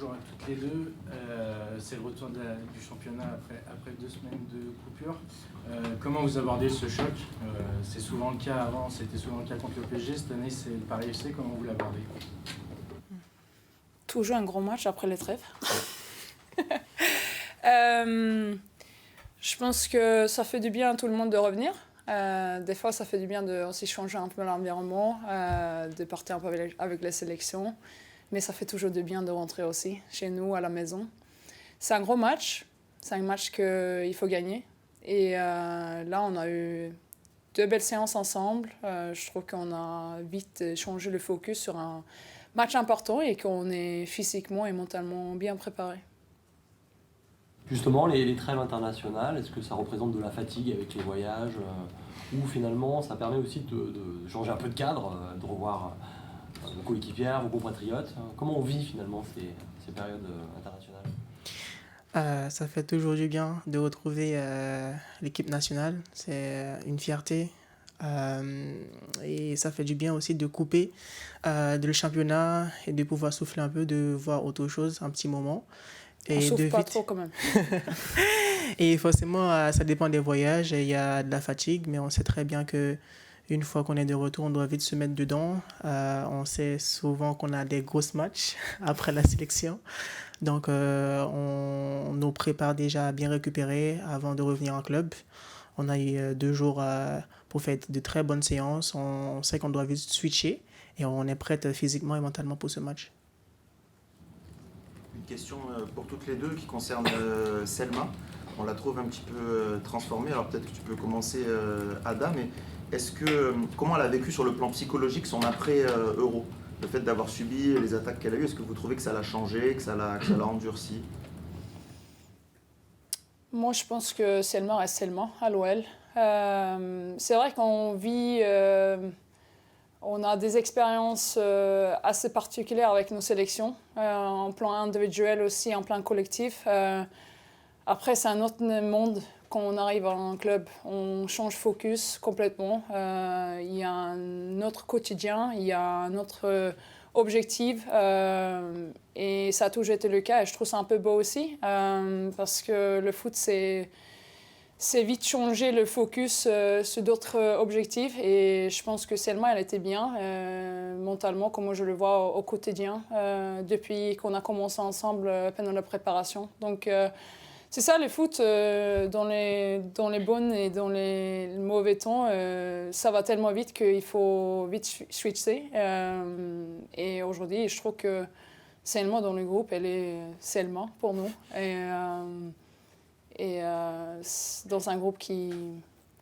Bonjour à toutes les deux. C'est le retour du championnat après 2 semaines de coupure. Comment vous abordez ce choc? C'est souvent le cas avant, c'était souvent le cas contre le PSG. Cette année, c'est le Paris FC. Comment vous l'abordez? Toujours un gros match après les trêves. Je pense que ça fait du bien à tout le monde de revenir. Des fois, ça fait du bien de aussi changer un peu l'environnement, de partir un peu avec les sélections. Mais ça fait toujours du bien de rentrer aussi chez nous, à la maison. C'est un gros match. C'est un match qu'il faut gagner. Et là, on a eu 2 belles séances ensemble. Je trouve qu'on a vite changé le focus sur un match important et qu'on est physiquement et mentalement bien préparé. Justement, les trêves internationales, est-ce que ça représente de la fatigue avec les voyages ou finalement ça permet aussi de changer un peu de cadre, de revoir vos coéquipières, vos compatriotes? Comment on vit finalement ces périodes internationales? Ça fait toujours du bien de retrouver l'équipe nationale. C'est une fierté. Et ça fait du bien aussi de couper de le championnat et de pouvoir souffler un peu, de voir autre chose un petit moment. Et on souffle pas trop quand même. Et forcément, ça dépend des voyages. Il y a de la fatigue, mais on sait très bien que une fois qu'on est de retour, on doit vite se mettre dedans. On sait souvent qu'on a des gros matchs après la sélection. Donc, on nous prépare déjà à bien récupérer avant de revenir en club. On a eu 2 jours pour faire de très bonnes séances. On sait qu'on doit vite switcher et on est prête physiquement et mentalement pour ce match. Une question pour toutes les deux qui concerne Selma. On la trouve un petit peu transformée. Alors peut-être que tu peux commencer, Ada, mais comment elle a vécu sur le plan psychologique son après-Euro? Le fait d'avoir subi les attaques qu'elle a eues, est-ce que vous trouvez que ça l'a changé, que ça l'a endurci? Moi, je pense que Selma reste Selma à l'OL. C'est vrai qu'on vit... on a des expériences assez particulières avec nos sélections, en plan individuel aussi, en plan collectif. Après, c'est un autre monde quand on arrive à un club. On change focus complètement. Il y a un autre quotidien, il y a un autre objectif. Et ça a toujours été le cas. Et je trouve ça un peu beau aussi, parce que le foot, c'est vite changer le focus sur d'autres objectifs. Et je pense que Selma, elle était bien mentalement, comme je le vois au quotidien, depuis qu'on a commencé ensemble pendant la préparation. Donc, c'est ça, le foot, dans les bonnes et dans les mauvais temps, ça va tellement vite qu'il faut vite switcher. Et aujourd'hui, je trouve que Selma dans le groupe, elle est Selma pour nous. Et dans un groupe qui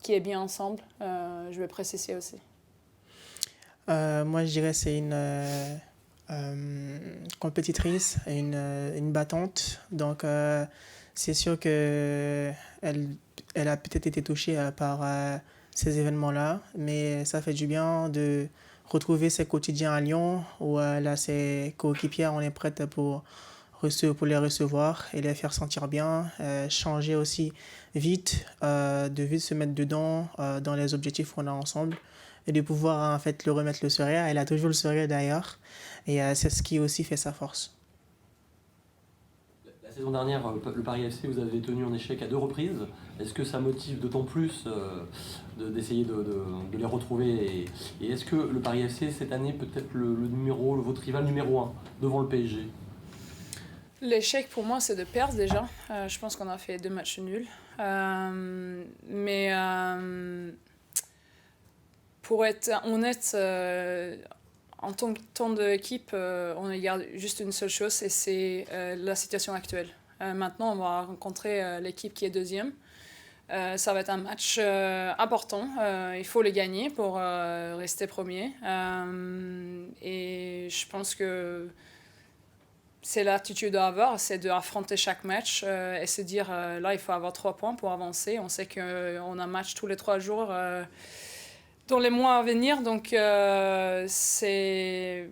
est bien ensemble, je vais préciser aussi. Moi, je dirais que c'est une compétitrice, une battante. Donc, c'est sûr qu'elle a peut-être été touchée par ces événements-là, mais ça fait du bien de retrouver ses quotidiens à Lyon, où là, ses coéquipières, on est prête pour les recevoir et les faire sentir bien, changer aussi vite, de vite se mettre dedans dans les objectifs qu'on a ensemble et de pouvoir en fait le remettre le sourire. Elle a toujours le sourire d'ailleurs et c'est ce qui aussi fait sa force. La saison dernière, le Paris FC, vous avez tenu en échec à 2 reprises. Est-ce que ça motive d'autant plus d'essayer de les retrouver et est-ce que le Paris FC, cette année, peut-être votre rival numéro 1 devant le PSG? L'échec pour moi, c'est de perdre déjà. Je pense qu'on a fait 2 matchs nuls. Mais pour être honnête, en tant d'équipe, on regarde juste une seule chose et c'est la situation actuelle. Maintenant, on va rencontrer l'équipe qui est deuxième. Ça va être un match important. Il faut le gagner pour rester premier. Et je pense que c'est l'attitude à avoir, c'est d'affronter chaque match et se dire là, il faut avoir 3 points pour avancer. On sait qu'on a un match tous les 3 jours dans les mois à venir. Donc, c'est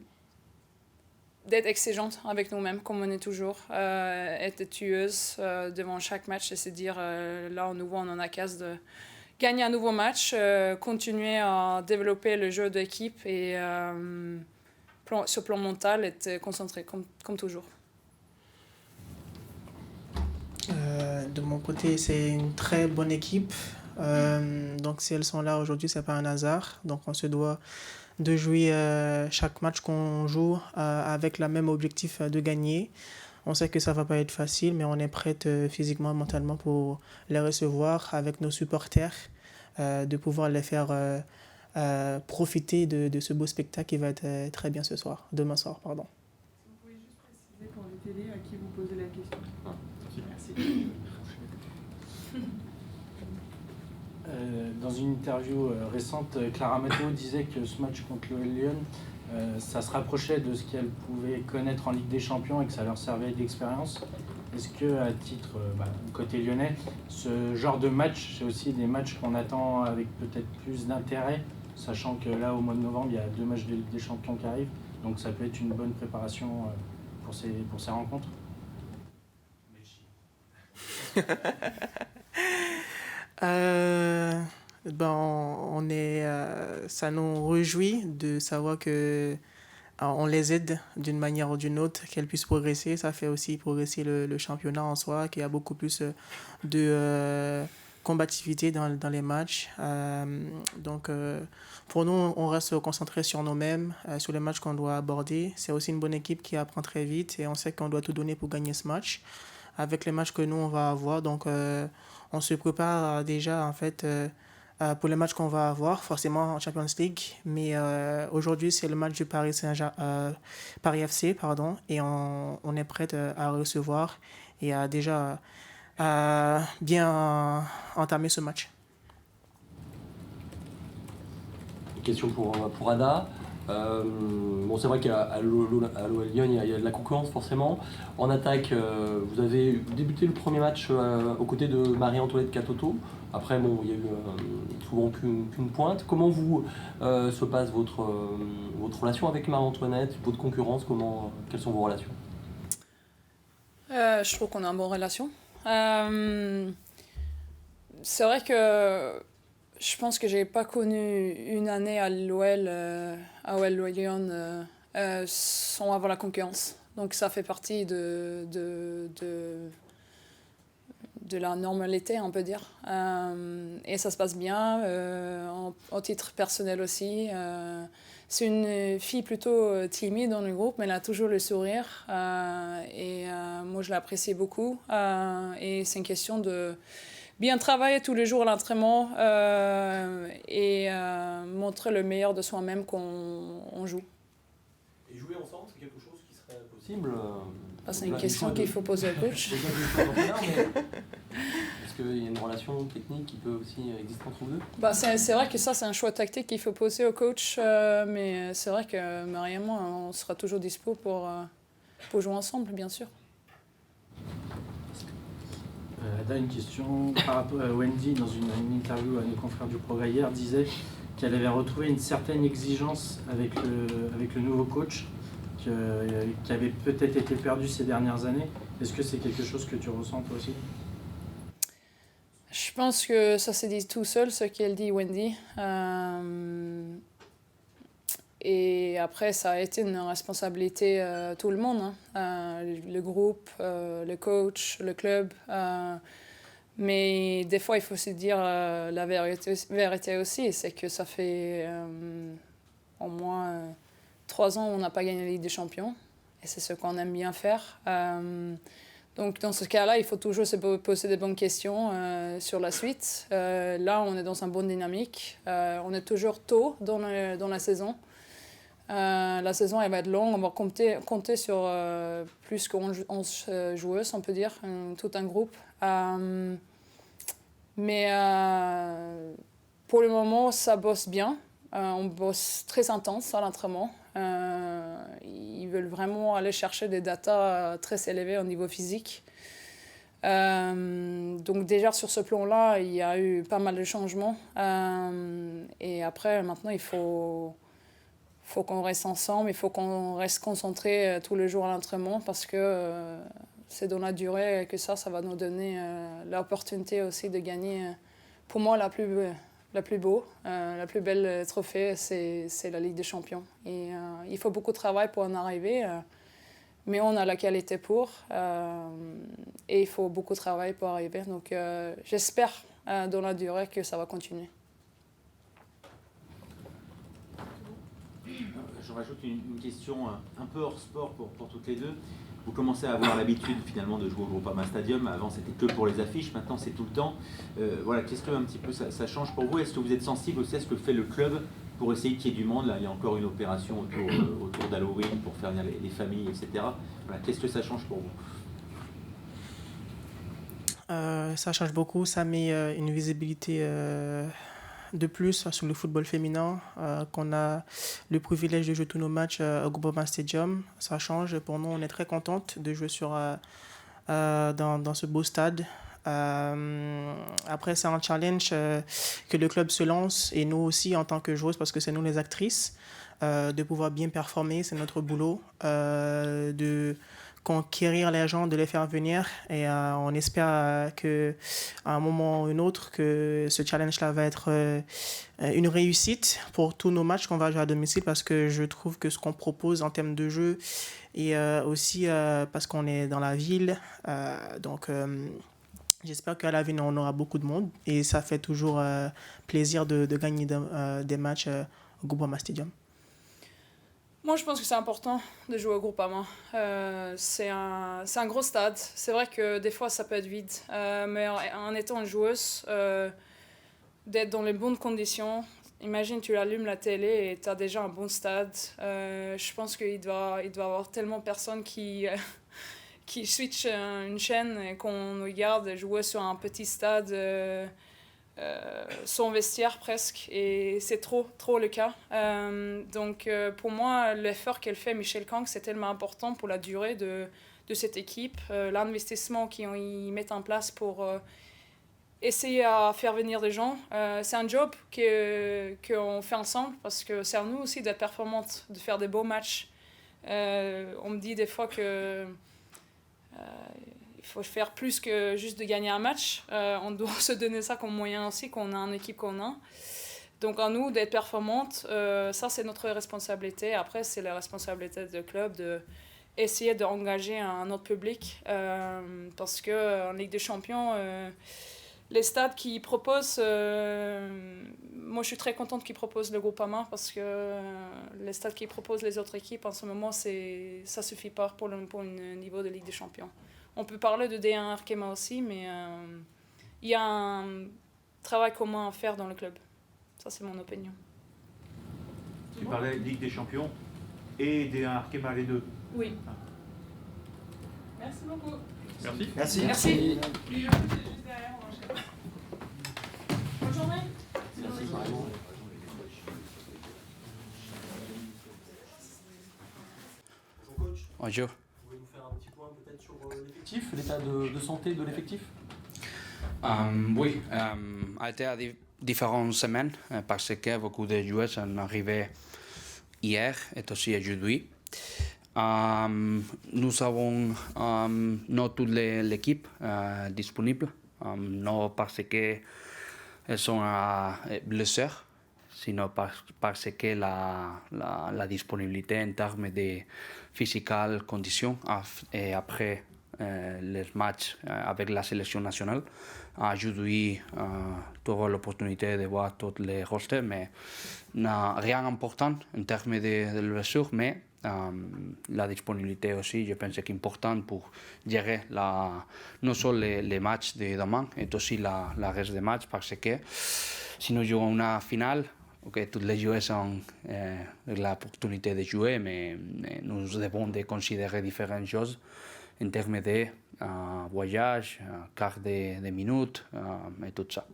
d'être exigeante avec nous-mêmes, comme on est toujours. Être tueuse devant chaque match et se dire là, on en a casse de gagner un nouveau match, continuer à développer le jeu d'équipe et sur le plan mental, être concentré comme toujours. De mon côté, c'est une très bonne équipe. Donc si elles sont là aujourd'hui, c'est pas un hasard. Donc on se doit de jouer chaque match qu'on joue avec le même objectif de gagner. On sait que ça va pas être facile, mais on est prête physiquement, mentalement pour les recevoir avec nos supporters, de pouvoir les faire profiter de ce beau spectacle qui va être très bien demain soir, pardon. Vous pouvez juste préciser pour les télés à qui vous posez la question. Merci. Dans une interview récente, Clara Matteo disait que ce match contre le Lyon, ça se rapprochait de ce qu'elle pouvait connaître en Ligue des Champions et que ça leur servait d'expérience. Est-ce que, à titre côté lyonnais, ce genre de match, c'est aussi des matchs qu'on attend avec peut-être plus d'intérêt, sachant que là, au mois de novembre, il y a 2 matchs de Ligue des Champions qui arrivent, donc ça peut être une bonne préparation pour ces rencontres? Ça nous réjouit de savoir que on les aide d'une manière ou d'une autre, qu'elles puissent progresser. Ça fait aussi progresser le championnat en soi, qu'il y a beaucoup plus de combativité dans les matchs. Pour nous, on reste concentré sur nous-mêmes, sur les matchs qu'on doit aborder. C'est aussi une bonne équipe qui apprend très vite et on sait qu'on doit tout donner pour gagner ce match. Avec les matchs que nous, on va avoir, donc on se prépare déjà en fait pour les matchs qu'on va avoir, forcément en Champions League. Mais aujourd'hui, c'est le match du Paris FC, pardon, et on est prêt à recevoir et à déjà bien entamer ce match. Une question pour Ada. C'est vrai qu'à l'OL Lyon, il y a de la concurrence forcément. En attaque, vous avez débuté le premier match aux côtés de Marie-Antoinette Katoto. Après, il y a eu souvent qu'une pointe. Comment se passe votre relation avec Marie-Antoinette, votre concurrence, quelles sont vos relations? Je trouve qu'on a une bonne relation. C'est vrai que je pense que j'ai pas connu une année à l'OL, à OL Lyon, sans avoir la concurrence. Donc ça fait partie de la normalité, on peut dire. Et ça se passe bien, en titre personnel aussi. C'est une fille plutôt timide dans le groupe, mais elle a toujours le sourire. Moi, je l'apprécie beaucoup. Et c'est une question de bien travailler tous les jours à l'entraînement et montrer le meilleur de soi-même quand on joue. Et jouer ensemble, c'est quelque chose qui serait possible C'est une question qu'il faut poser au coach. Est-ce qu'il y a une relation technique qui peut aussi exister entre vous deux? C'est vrai que ça, c'est un choix tactique qu'il faut poser au coach. Mais c'est vrai que Marie et moi, on sera toujours dispo pour jouer ensemble, bien sûr. Ada, une question par rapport à Wendy, dans une interview à nos confrères du Progrès hier, disait qu'elle avait retrouvé une certaine exigence avec le nouveau coach qui avait peut-être été perdu ces dernières années. Est-ce que c'est quelque chose que tu ressens toi aussi? Je pense que ça se dit tout seul, ce qu'elle dit, Wendy. Et après, ça a été une responsabilité de tout le monde, le groupe, le coach, le club. Mais des fois, il faut se dire la vérité aussi, c'est que ça fait au moins 3 ans où on n'a pas gagné la Ligue des Champions. Et c'est ce qu'on aime bien faire. Donc dans ce cas-là, il faut toujours se poser des bonnes questions sur la suite. Là, on est dans une bonne dynamique. On est toujours tôt dans la saison. La saison, elle va être longue. On va compter sur plus que 11 joueuses, on peut dire, tout un groupe. Mais pour le moment, ça bosse bien. On bosse très intense à l'entraînement. Ils veulent vraiment aller chercher des datas très élevées au niveau physique. Donc déjà sur ce plan-là, il y a eu pas mal de changements. Et après, maintenant, il faut qu'on reste ensemble, il faut qu'on reste concentré tous les jours à l'entraînement parce que c'est dans la durée que ça va nous donner l'opportunité aussi de gagner, pour moi, la plus belle trophée, c'est la Ligue des Champions. Et il faut beaucoup de travail pour en arriver, mais on a la qualité pour. Et il faut beaucoup de travail pour arriver. Donc j'espère dans la durée que ça va continuer. Je rajoute une question un peu hors sport pour toutes les deux. Vous commencez à avoir l'habitude finalement de jouer au Groupama Stadium. Avant c'était que pour les affiches, maintenant c'est tout le temps. Voilà, qu'est-ce que un petit peu ça change pour vous? Est-ce que vous êtes sensible aussi à ce que fait le club pour essayer qu'il y ait du monde? Là, il y a encore une opération autour d'Halloween pour faire venir les familles, etc. Voilà, qu'est-ce que ça change pour vous? Ça change beaucoup, ça met une visibilité de plus sur le football féminin, qu'on a le privilège de jouer tous nos matchs au Groupama Stadium. Ça change, pour nous on est très contente de jouer dans ce beau stade. Après c'est un challenge que le club se lance et nous aussi en tant que joueuses, parce que c'est nous les actrices, de pouvoir bien performer, c'est notre boulot, de conquérir les gens, de les faire venir, et on espère qu'à un moment ou un autre que ce challenge-là va être une réussite pour tous nos matchs qu'on va jouer à domicile, parce que je trouve que ce qu'on propose en termes de jeu et aussi parce qu'on est dans la ville, donc j'espère qu'à l'avenir on aura beaucoup de monde et ça fait toujours plaisir de gagner des matchs au Groupama Stadium. Moi, je pense que c'est important de jouer au Groupama. C'est un gros stade. C'est vrai que des fois, ça peut être vide. Mais en étant une joueuse, d'être dans les bonnes conditions, imagine, tu allumes la télé et tu as déjà un bon stade. Je pense qu'il doit y avoir tellement de personnes qui switchent une chaîne et qu'on regarde jouer sur un petit stade sans vestiaire presque, et c'est trop le cas. Donc pour moi, l'effort qu'elle fait, Michelle Kang, c'est tellement important pour la durée de cette équipe, l'investissement qu'ils mettent en place pour essayer à faire venir des gens. C'est un job qu'on fait ensemble, parce que c'est à nous aussi d'être performantes, de faire des beaux matchs. On me dit des fois que il faut faire plus que juste de gagner un match. On doit se donner ça comme moyen aussi, qu'on a une équipe qu'on a. Donc à nous d'être performantes, ça c'est notre responsabilité. Après c'est la responsabilité du club d'essayer d'engager un autre public. Parce qu'en Ligue des Champions, les stades qui proposent... moi je suis très contente qu'ils proposent le Groupama, parce que les stades qui proposent les autres équipes en ce moment, ça ne suffit pas pour un niveau de Ligue des Champions. On peut parler de D1 Arkema aussi, mais il y a un travail commun à faire dans le club. Ça, c'est mon opinion. Tu parlais de Ligue des Champions et D1 Arkema, les deux. Oui. Merci beaucoup. Merci. Merci. Merci. Bonne journée. Merci vraiment. Bonjour. Vous pouvez nous faire un petit point peut-être sur l'effectif, l'état de santé de l'effectif? Oui, a été à différentes semaines parce que beaucoup de joueurs sont arrivés hier et aussi aujourd'hui. Nous avons not toute l'équipe disponible, non parce qu'elles sont blessées, sinon parce que la disponibilité en termes de physical conditions et après les matchs avec la sélection nationale. Aujourd'hui, tu auras l'opportunité de voir tous les rosters, mais rien d'important en termes de blessures, mais la disponibilité aussi, je pense, est importante pour gérer non seulement les matchs de demain, mais aussi la reste des matchs, parce que si nous jouons une finale, okay, tous les joueurs ont l'opportunité de jouer, mais nous devons de considérer différentes choses en termes de voyage, quart de minutes et tout ça.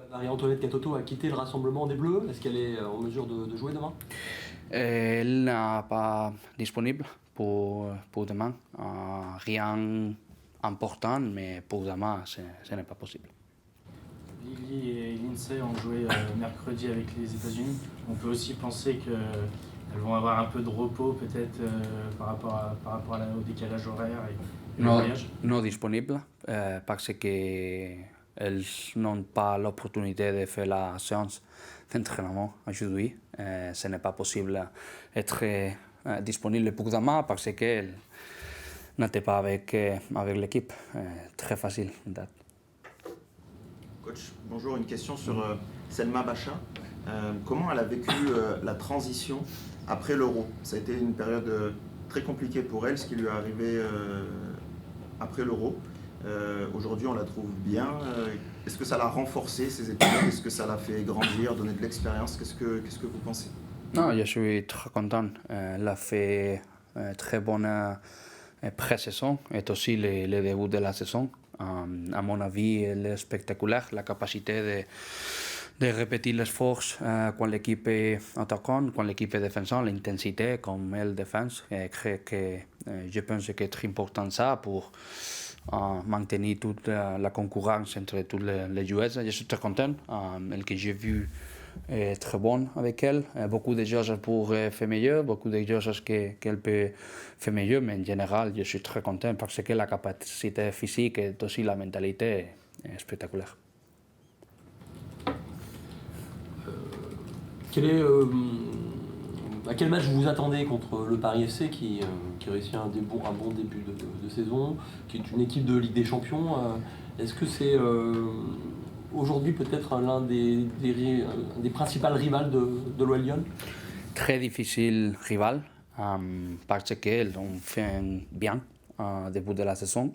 Marie-Antoinette Catoto a quitté le rassemblement des Bleus. Est-ce qu'elle est en mesure de jouer demain? Elle n'est pas disponible pour demain. Rien important, mais pour demain, ce n'est pas possible. Lily et Lindsay ont joué mercredi avec les États-Unis. On peut aussi penser qu'elles vont avoir un peu de repos peut-être par rapport au décalage horaire et le voyage. Non disponible parce qu'elles n'ont pas l'opportunité de faire la séance d'entraînement aujourd'hui. Ce n'est pas possible d'être disponible pour demain parce qu'elle n'était pas avec l'équipe. Très facile. Coach, bonjour, une question sur Selma Bacha. Comment elle a vécu la transition après l'Euro? Ça a été une période très compliquée pour elle, ce qui lui est arrivé après l'Euro. Aujourd'hui, on la trouve bien. Est-ce que ça l'a renforcé, ses études? Est-ce que ça l'a fait grandir, donner de l'expérience? Qu'est-ce que vous pensez? Non, je suis très content. Elle a fait très bonne pré-saison et aussi le début de la saison. À mon avis, elle est spectaculaire. La capacité de répéter les forces quand l'équipe est attaquante, quand l'équipe est défensante, l'intensité comme elle défend. Je pense que c'est très important ça pour maintenir toute la concurrence entre tous les joueurs. Je suis très content. Elle que j'ai vu est très bonne avec elle. Beaucoup de choses pour faire mieux, beaucoup de choses qu'elle peut faire mieux, mais en général, je suis très content parce que la capacité physique et aussi la mentalité est spectaculaire. À quel match vous vous attendez contre le Paris FC qui réussit un bon début de saison, qui est une équipe de Ligue des Champions? Est-ce que c'est aujourd'hui peut-être l'un des principaux rivales de l'OL Lyon? Très difficile rival parce qu'ils ont fait un bien au début de la saison.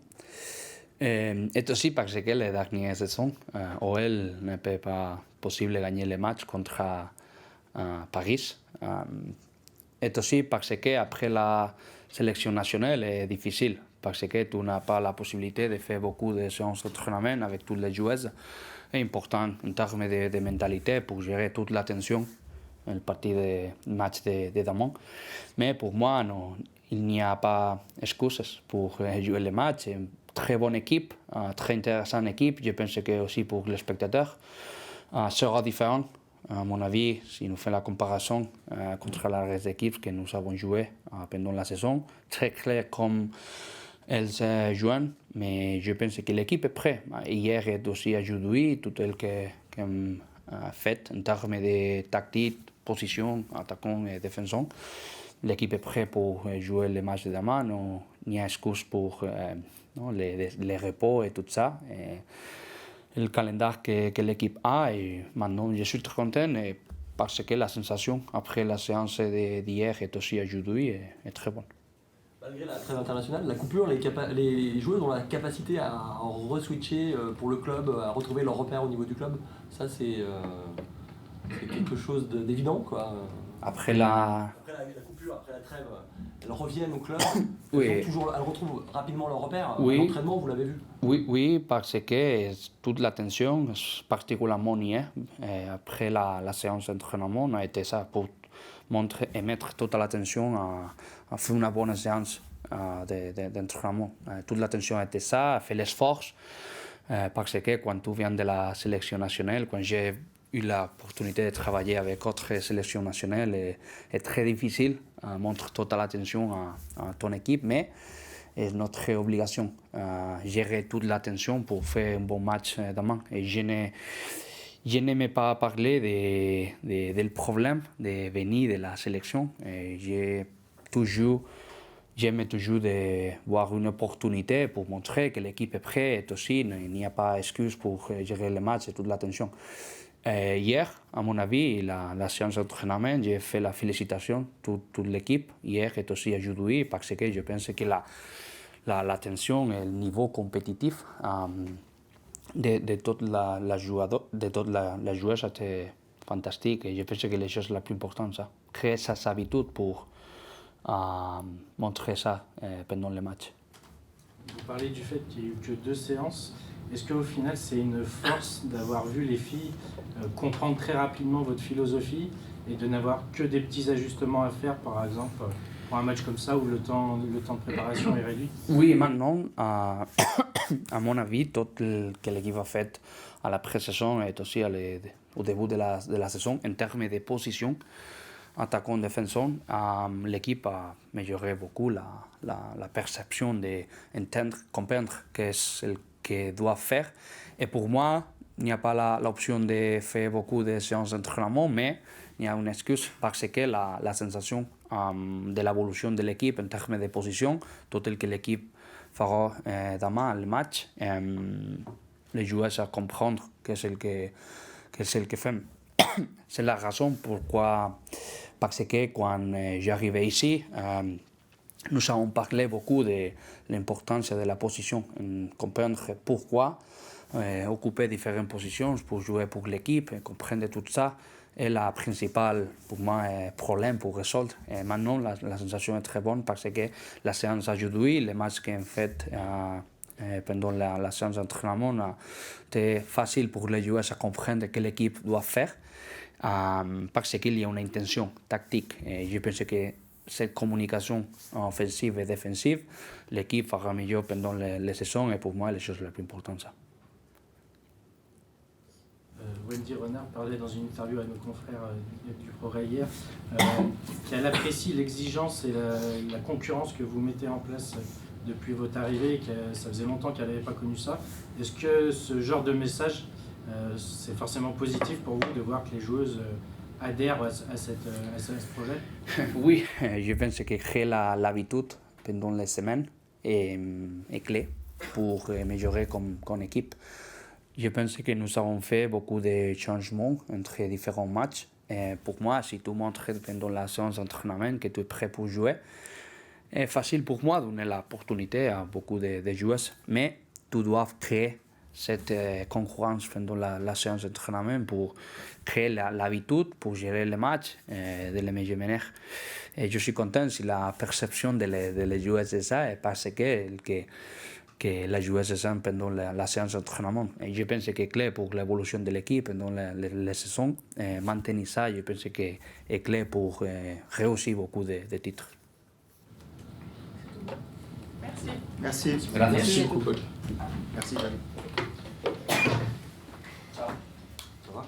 Et aussi parce que la dernière saison, OL ne peut pas possible gagner les matchs contre Paris. Et aussi parce qu'après la sélection nationale est difficile, parce que tu n'as pas la possibilité de faire beaucoup de séances d'entraînement avec tous les joueurs. C'est important en termes de mentalité pour gérer toute la tension, le parti de match de demain. Mais pour moi, non, il n'y a pas d'excuses pour jouer les matchs. C'est une très bonne équipe, très intéressante équipe. Je pense que aussi pour les spectateurs, sera différent. À mon avis, si nous faisons la comparaison contre la reste d'équipes que nous avons joué pendant la saison, très clair comme elles jouent, mais je pense que l'équipe est prête. Hier et aussi aujourd'hui, tout ce qu'elle a fait en termes de tactique, position, attaquant et défensant, l'équipe est prête pour jouer les matchs de demain. Il n'y a excuse pour les repos et tout ça. Le calendrier que l'équipe a et maintenant je suis très content parce que la sensation après la séance d'hier et aussi aujourd'hui est très bonne. Malgré la trêve internationale, la coupure, les joueurs ont la capacité à re-switcher pour le club, à retrouver leur repère au niveau du club. Ça c'est quelque chose d'évident, quoi. Après la coupure, après la trêve, elles reviennent au club, oui. Elles retrouvent rapidement leur repère. Oui. L'entraînement, vous l'avez vu? Oui, parce que toute la tension, particulièrement hier, après la séance d'entraînement, a été ça pour montrer et mettre toute l'attention à faire une bonne séance d'entraînement. Toute l'attention a été ça, à faire l'esforce, parce que quand tu viens de la sélection nationale, quand j'ai eu l'opportunité de travailler avec d'autres sélections nationales, est très difficile, montrer toute l'attention à ton équipe, mais c'est notre obligation, gérer toute l'attention pour faire un bon match demain. Et je n'aimais pas parler des problèmes de venir de la sélection. J'aime toujours de voir une opportunité pour montrer que l'équipe est prête et aussi il n'y a pas d'excuse pour gérer le match et toute l'attention. Hier, à mon avis, la séance d'entraînement, j'ai fait la félicitation toute l'équipe hier et aussi aujourd'hui parce que je pense que la tension et le niveau compétitif de toute la joueuse était fantastique et je pense que les choses les plus importantes, ça, créer sa habitude pour montrer ça pendant le match. Vous parlez du fait qu'il n'y a eu que 2 séances. Est-ce qu'au final, c'est une force d'avoir vu les filles comprendre très rapidement votre philosophie et de n'avoir que des petits ajustements à faire, par exemple, pour un match comme ça où le temps de préparation est réduit? Oui, maintenant, à mon avis, tout ce que l'équipe a fait à la pré-saison et aussi au début de la saison, en termes de position, attaquant-défenseur, l'équipe a amélioré beaucoup la perception d'entendre, comprendre ce qu'elle doit faire. Et pour moi, il n'y a pas l'option de faire beaucoup de séances d'entraînement, mais il y a une excuse parce que la sensation de l'évolution de l'équipe en termes de position, tout ce que l'équipe fera demain le match, les joueurs à comprendre que c'est ce que fait. C'est la raison pourquoi, parce que quand j'arrivais ici, nous avons parlé beaucoup de l'importance de la position, comprendre pourquoi occuper différentes positions pour jouer pour l'équipe, comprendre tout ça est le principal pour moi problème pour résoudre. Et maintenant, la sensation est très bonne parce que la séance aujourd'hui, les matchs qu'on fait pendant la séance d'entraînement, c'est facile pour les joueurs à comprendre ce que l'équipe doit faire parce qu'il y a une intention tactique. Et je pense que cette communication offensive et défensive, l'équipe fera mieux pendant les saisons et pour moi, les choses les plus importantes, ça. Wendy Renard parlait dans une interview à nos confrères du Progrès hier qu'elle apprécie l'exigence et la concurrence que vous mettez en place depuis votre arrivée, que ça faisait longtemps qu'elle n'avait pas connu ça. Est-ce que ce genre de message, c'est forcément positif pour vous de voir que les joueuses adhèrent à ce projet? Oui, je pense que créer l'habitude pendant les semaines est clé pour améliorer comme équipe. Je pense que nous avons fait beaucoup de changements entre différents matchs. Et pour moi, si tu montres pendant la séance d'entraînement que tu es prêt pour jouer, c'est facile pour moi de donner l'opportunité à beaucoup de joueurs. Mais tu dois créer cette concurrence pendant la séance d'entraînement pour créer l'habitude, pour gérer les matchs de la meilleure manière. Et je suis content si la perception de les joueurs c'est ça, et parce que la joueuse est pendant la séance d'entraînement. Et je pense que c'est clé pour l'évolution de l'équipe pendant les saisons. Maintenir ça, je pense que c'est clé pour réussir beaucoup de titres. Merci. Merci. Merci beaucoup, coach. Merci, David. Ça va?